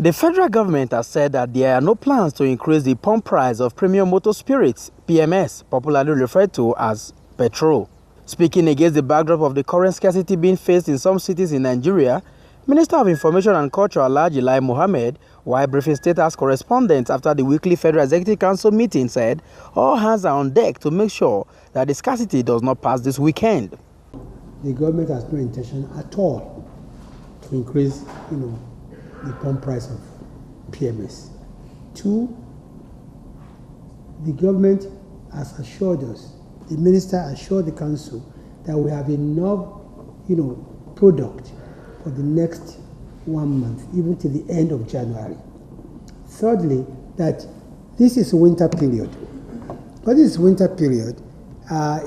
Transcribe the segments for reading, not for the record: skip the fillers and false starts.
The federal government has said that there are no plans to increase the pump price of premium motor spirits, PMS, popularly referred to as petrol. Speaking against the backdrop of the current scarcity being faced in some cities in Nigeria, Minister of Information and Culture Alhaji Lai Mohammed, while briefing state house correspondents after the weekly Federal Executive Council meeting, said all hands are on deck to make sure that the scarcity does not pass this weekend. The government has no intention at all to increase, the pump price of PMS. Two, the government has assured us, the minister assured the council that we have enough, product for the next 1 month, even till the end of January. Thirdly, that this is a winter period. But this winter period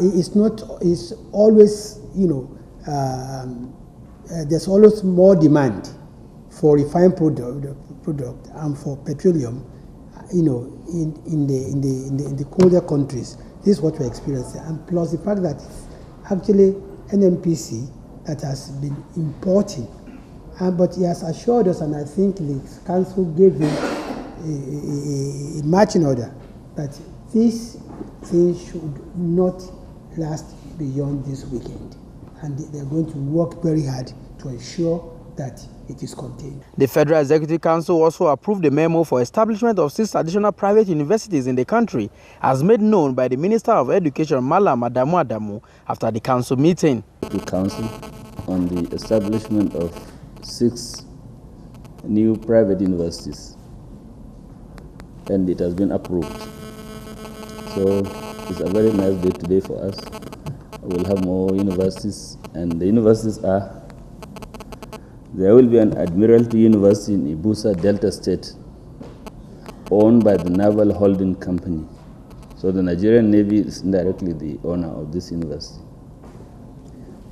is always, there's always more demand for refined product and for petroleum, in the colder countries. This is what we're experiencing, and plus the fact that it's actually NNPC that has been importing, but he has assured us, and I think the council gave him a marching order that this thing should not last beyond this weekend, and they're going to work very hard to ensure that it is contained. The Federal Executive Council also approved the memo for establishment of 6 additional private universities in the country, as made known by the Minister of Education, Malam Adamu, after the council meeting. The council on the establishment of 6 new private universities, and it has been approved. So it's a very nice day today for us. We'll have more universities, and the universities are: there will be an Admiralty University in Ibusa, Delta State, owned by the Naval Holding Company. So the Nigerian Navy is indirectly the owner of this university.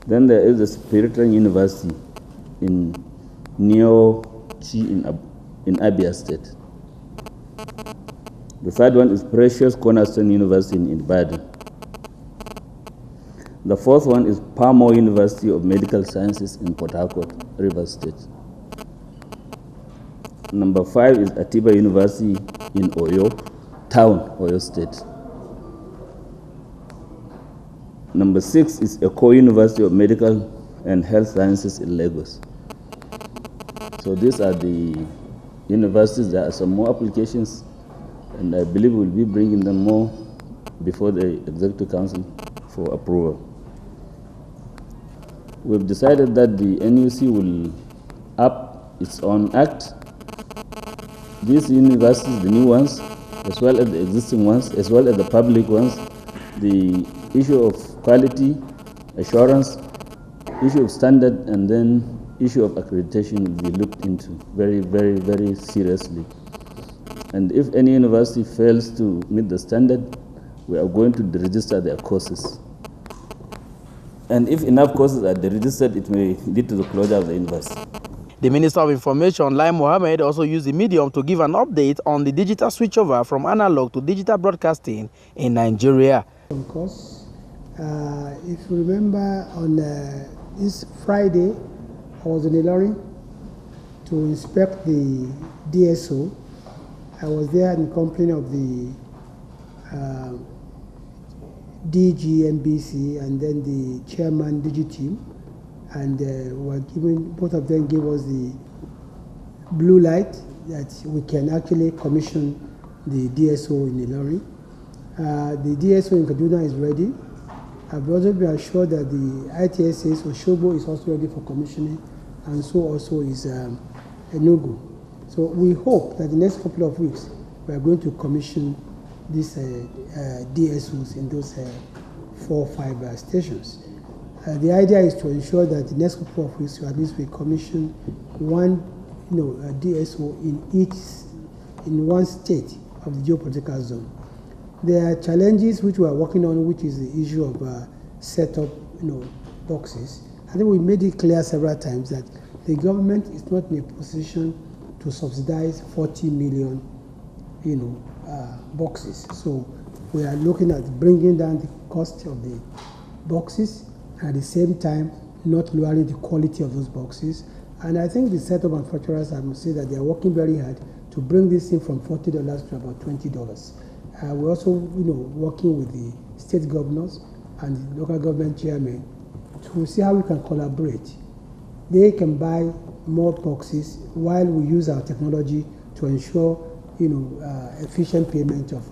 Then there is the Spiritual University in Neo-Chi in Abia State. The third one is Precious Cornerstone University in Ibadan. The fourth one is Pamo University of Medical Sciences in Port Harcourt, Rivers State. Number 5 is Atiba University in Oyo Town, Oyo State. Number 6 is Eko University of Medical and Health Sciences in Lagos. So these are the universities. There are some more applications, and I believe we'll be bringing them more before the Executive Council for approval. We've decided that the NUC will up its own act. These universities, the new ones, as well as the existing ones, as well as the public ones, the issue of quality assurance, issue of standard, and then issue of accreditation will be looked into very, very, very seriously. And if any university fails to meet the standard, we are going to deregister their courses. And if enough courses are deregistered, it may lead to the closure of the university. The Minister of Information, Lai Mohammed, also used the medium to give an update on the digital switchover from analog to digital broadcasting in Nigeria. Of course, if you remember, on this Friday, I was in Ilorin to inspect the DSO. I was there in company of the DG NBC and then the chairman DG team, and were given, both of them gave us the blue light that we can actually commission the DSO in Ilorin. The DSO in Kaduna is ready. I've also been assured that the ITSA Oshobo is also ready for commissioning, and so also is Enugu. So we hope that the next couple of weeks we are going to commission these DSOs in those 4 or 5 stations. The idea is to ensure that the next couple of weeks, at least we commission one, DSO in one state of the geopolitical zone. There are challenges which we are working on, which is the issue of set up, boxes. I think we made it clear several times that the government is not in a position to subsidize 40 million, boxes. So we are looking at bringing down the cost of the boxes, and at the same time not lowering the quality of those boxes, And I think the set of manufacturers, I must say that they are working very hard to bring this in from $40 to about $20. We're also, working with the state governors and the local government chairmen to see how we can collaborate. They can buy more boxes while we use our technology to ensure, efficient payment of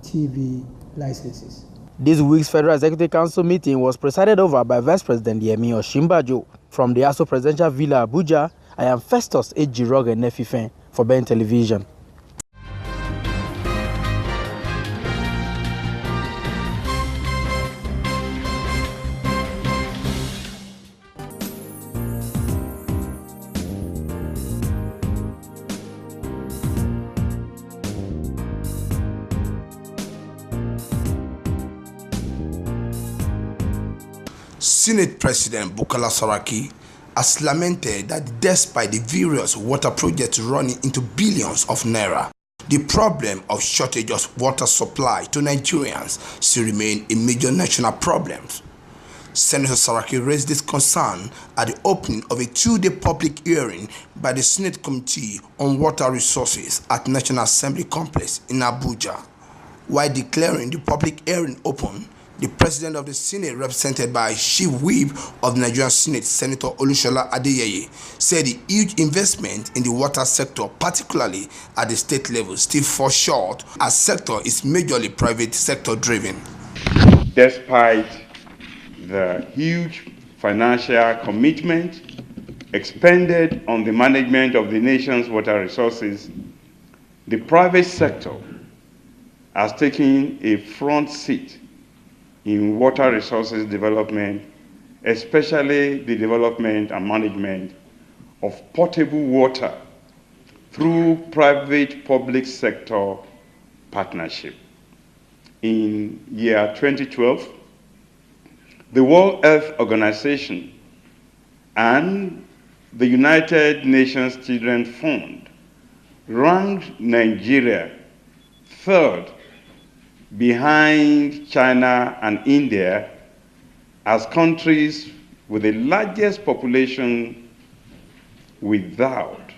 TV licenses. This week's Federal Executive Council meeting was presided over by Vice President Yemi Osinbajo. From the ASO Presidential Villa, Abuja, I am Festus Ejirog Nefifen for Ben Television. Senate President Bukola Saraki has lamented that despite the various water projects running into billions of naira, the problem of shortage of water supply to Nigerians still remain a major national problem. Senator Saraki raised this concern at the opening of a two-day public hearing by the Senate Committee on Water Resources at National Assembly Complex in Abuja. While declaring the public hearing open, the President of the Senate, represented by Chief Whip of the Nigerian Senate, Senator Olushola Adeyeye, said the huge investment in the water sector, particularly at the state level, still falls short as sector is majorly private sector driven. Despite the huge financial commitment expended on the management of the nation's water resources, the private sector has taken a front seat in water resources development, especially the development and management of potable water through private-public sector partnership. In year 2012, the World Health Organization and the United Nations Children's Fund ranked Nigeria third behind China and India as countries with the largest population without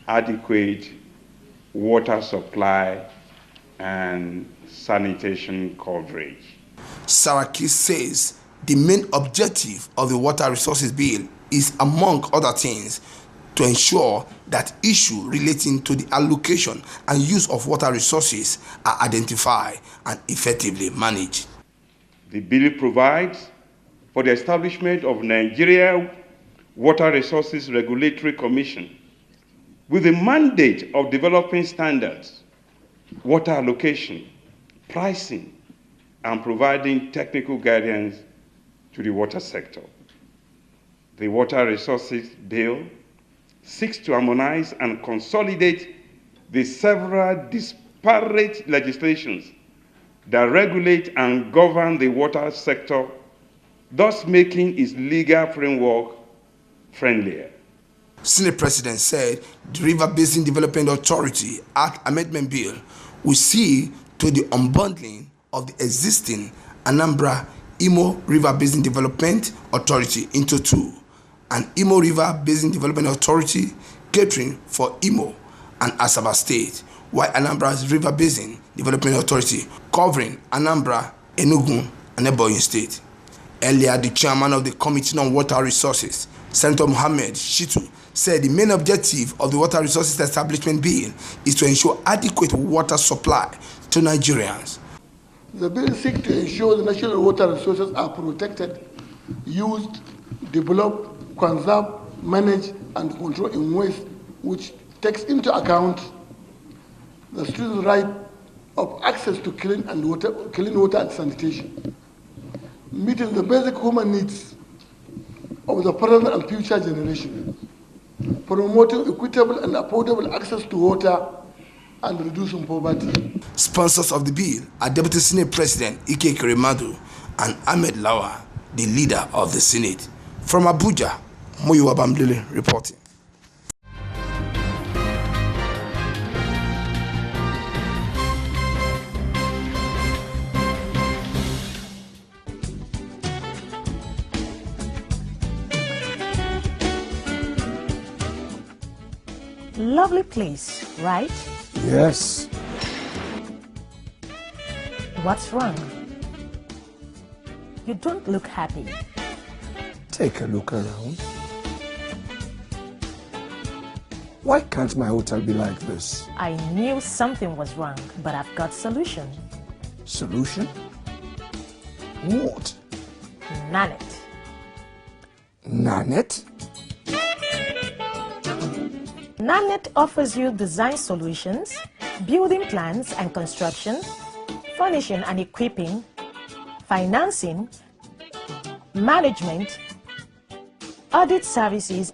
adequate water supply and sanitation coverage. Saraki says the main objective of the Water Resources Bill is, among other things, to ensure that issues relating to the allocation and use of water resources are identified and effectively managed. The bill provides for the establishment of Nigeria Water Resources Regulatory Commission with the mandate of developing standards, water allocation, pricing, and providing technical guidance to the water sector. The Water Resources Bill seeks to harmonize and consolidate the several disparate legislations that regulate and govern the water sector, thus making its legal framework friendlier. Senate President said the River Basin Development Authority Act Amendment Bill will see to the unbundling of the existing Anambra Imo River Basin Development Authority into two, and Imo River Basin Development Authority catering for Imo and Asaba State, while Anambra's River Basin Development Authority covering Anambra, Enugu, and Ebonyi State. Earlier, the chairman of the Committee on Water Resources, Senator Mohammed Shitu, said the main objective of the Water Resources Establishment Bill is to ensure adequate water supply to Nigerians. The bill seeks to ensure the national water resources are protected, used, developed, conserved, managed, and controlled in ways which takes into account the student's right of access to clean water and sanitation, meeting the basic human needs of the present and future generation, promoting equitable and affordable access to water, and reducing poverty. Sponsors of the bill are Deputy Senate President Ike Keremadu and Ahmed Lawa, the leader of the Senate. From Abuja, Moyo Abamdele reporting. Lovely place, right? Yes. What's wrong? You don't look happy. Take a look around. Why can't my hotel be like this? I knew something was wrong, but I've got solution. Solution? What? Nanet. Nanet? Nanet offers you design solutions, building plans and construction, furnishing and equipping, financing, management, audit services,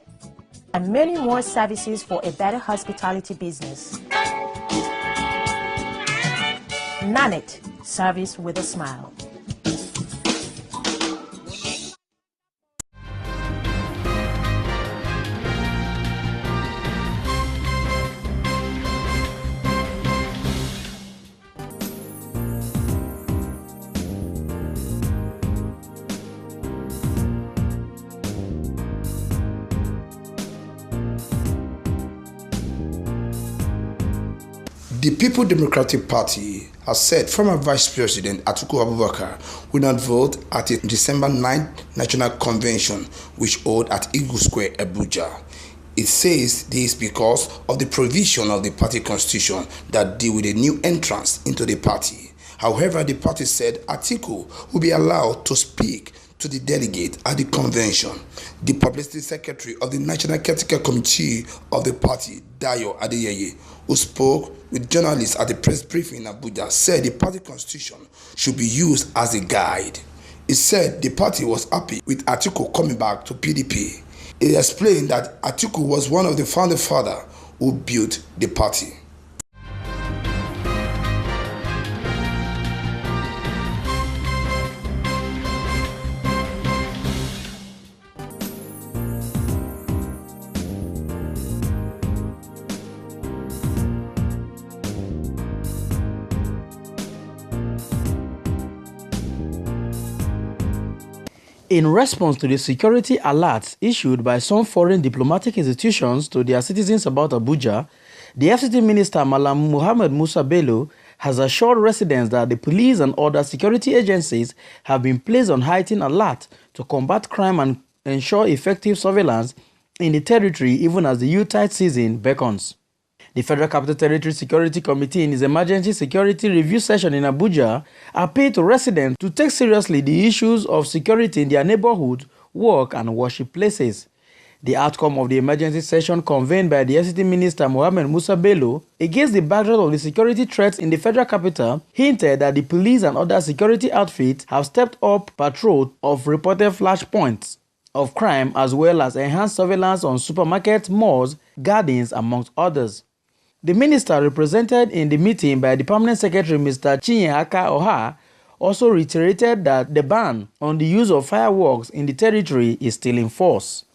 and many more services for a better hospitality business. Nanet, service with a smile. The People Democratic Party has said former Vice President Atiku Abubakar will not vote at its December 9th National Convention, which held at Eagle Square, Abuja. It says this because of the provision of the party constitution that deal with a new entrance into the party. However, the party said Atiku will be allowed to speak to the delegate at the convention. The publicity secretary of the National Caretaker Committee of the party, Dayo Adeyeye, who spoke with journalists at the press briefing in Abuja, said the party constitution should be used as a guide. He said the party was happy with Atiku coming back to PDP. He explained that Atiku was one of the founding fathers who built the party. In response to the security alerts issued by some foreign diplomatic institutions to their citizens about Abuja, the FCT Minister Malam Muhammad Musa Bello has assured residents that the police and other security agencies have been placed on heightened alert to combat crime and ensure effective surveillance in the territory even as the Yuletide season beckons. The Federal Capital Territory Security Committee in its emergency security review session in Abuja appealed to residents to take seriously the issues of security in their neighborhood, work and worship places. The outcome of the emergency session convened by the FCT Minister Mohammed Musa Bello against the backdrop of the security threats in the federal capital hinted that the police and other security outfits have stepped up patrol of reported flashpoints of crime as well as enhanced surveillance on supermarkets, malls, gardens, amongst others. The minister, represented in the meeting by the Permanent Secretary Mr. Chinyaka Oha, also reiterated that the ban on the use of fireworks in the territory is still in force.